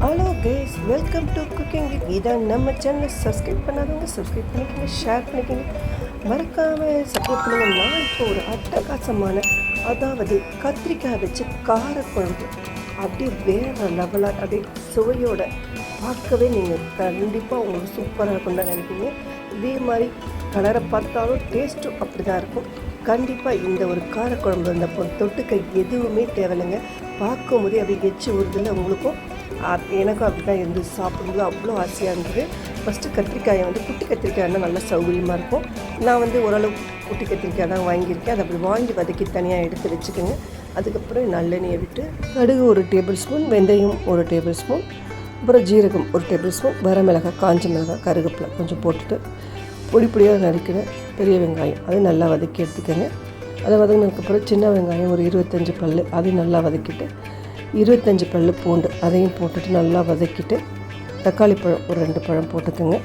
Hello guys, welcome to cooking with Geetha. நம்ம சேனலை subscribe பண்ணாதவங்க சப்ஸ்கிரைப் பண்ணிக்கோங்க, ஷேர் பண்ணிக்கோங்க, மறக்காமல் சப்போர்ட் பண்ணுங்கள். நான் இப்போ ஒரு அட்டகாசமான, அதாவது கத்திரிக்காய் வச்சு காரக்குழம்பு அப்படியே வேறு லெவலாக அப்படியே சுவையோட பார்க்கவே நீங்கள் கண்டிப்பாக உங்களுக்கு சூப்பராக இருக்கும்னு தான் நினைப்பீங்க. இதே மாதிரி கலரை பார்த்தாலும் டேஸ்ட்டும் அப்படி தான் இருக்கும். கண்டிப்பாக இந்த ஒரு காரக்குழம்பு இந்த தொட்டுக்க எதுவுமே தேவையில்லைங்க. பார்க்கும்போதே அப்படி எச்சு ஊறுதில்லை உங்களுக்கும் எனக்கும் அப்படி தான் இருந்து சாப்பிடும்போது அவ்வளோ ஆசையாக இருந்தது. ஃபஸ்ட்டு கத்திரிக்காயை குட்டி கத்திரிக்காய்னா நல்லா சௌகரியமாக இருக்கும். நான் ஓரளவு குட்டி கத்திரிக்காய் தான் வாங்கியிருக்கேன். அதை அப்படி வாங்கி வதக்கி தனியாக எடுத்து வச்சுக்கோங்க. அதுக்கப்புறம் நல்லெண்ணெயை விட்டு கடுகு 1 டேபிள் ஸ்பூன், வெந்தயம் 1 டேபிள் ஸ்பூன், அப்புறம் ஜீரகம் 1 டேபிள் ஸ்பூன், வரமிளகாய், காஞ்ச மிளகாய், கருவேப்பிலை கொஞ்சம் போட்டுட்டு பொடியாக நறுக்கிற பெரிய வெங்காயம் அது நல்லா வதக்கி எடுத்துக்கோங்க. அதை வதங்கினதுக்கப்புறம் சின்ன வெங்காயம் ஒரு 25 பல் அதையும் நல்லா வதக்கிட்டு 25 பல் பூண்டு அதையும் போட்டுட்டு நல்லா வதக்கிட்டு தக்காளி பழம் ஒரு 2 பழம் போட்டுக்கோங்க.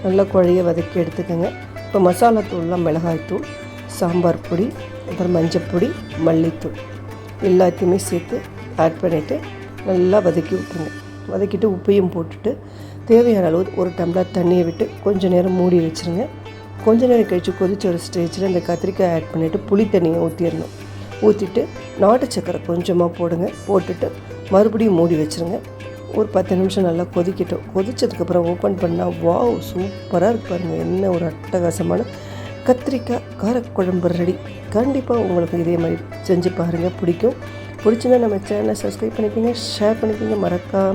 நல்லா குழைய வதக்கி எடுத்துக்கோங்க. இப்போ மசாலா தூள்லாம் மிளகாய்த்தூள், சாம்பார் பொடி, அப்புறம் மஞ்சப்பொடி, மல்லித்தூள் எல்லாத்தையுமே சேர்த்து ஆட் பண்ணிவிட்டு நல்லா வதக்கி விட்டுருங்க. வதக்கிட்டு உப்பையும் போட்டுட்டு தேவையான அளவு 1 டம்ளர் தண்ணியை விட்டு கொஞ்சம் நேரம் மூடி வச்சுருங்க. கொஞ்சம் நேரம் கழித்து கொதிச்ச ஒரு ஸ்டேஜில் இந்த கத்திரிக்காய் ஆட் பண்ணிவிட்டு புளி தண்ணியை ஊற்றிடணும். ஊற்றிட்டு நாட்டு சக்கரை கொஞ்சமாக போடுங்க. போட்டுட்டு மறுபடியும் மூடி வச்சுருங்க. ஒரு 10 நிமிஷம் நல்லா கொதிக்கட்டும். கொதித்ததுக்கப்புறம் ஓப்பன் பண்ணால் வாவ் சூப்பராக இருக்கு பாருங்கள். என்ன ஒரு அட்டகாசமான கத்திரிக்காய் காரக்குழம்பு ரெடி. கண்டிப்பாக உங்களுக்கு இதே மாதிரி செஞ்சு பாருங்கள், பிடிக்கும். பிடிச்சிருந்தா நம்ம சேனலை சப்ஸ்கிரைப் பண்ணிக்கோங்க, ஷேர் பண்ணிக்கோங்க, மறக்காம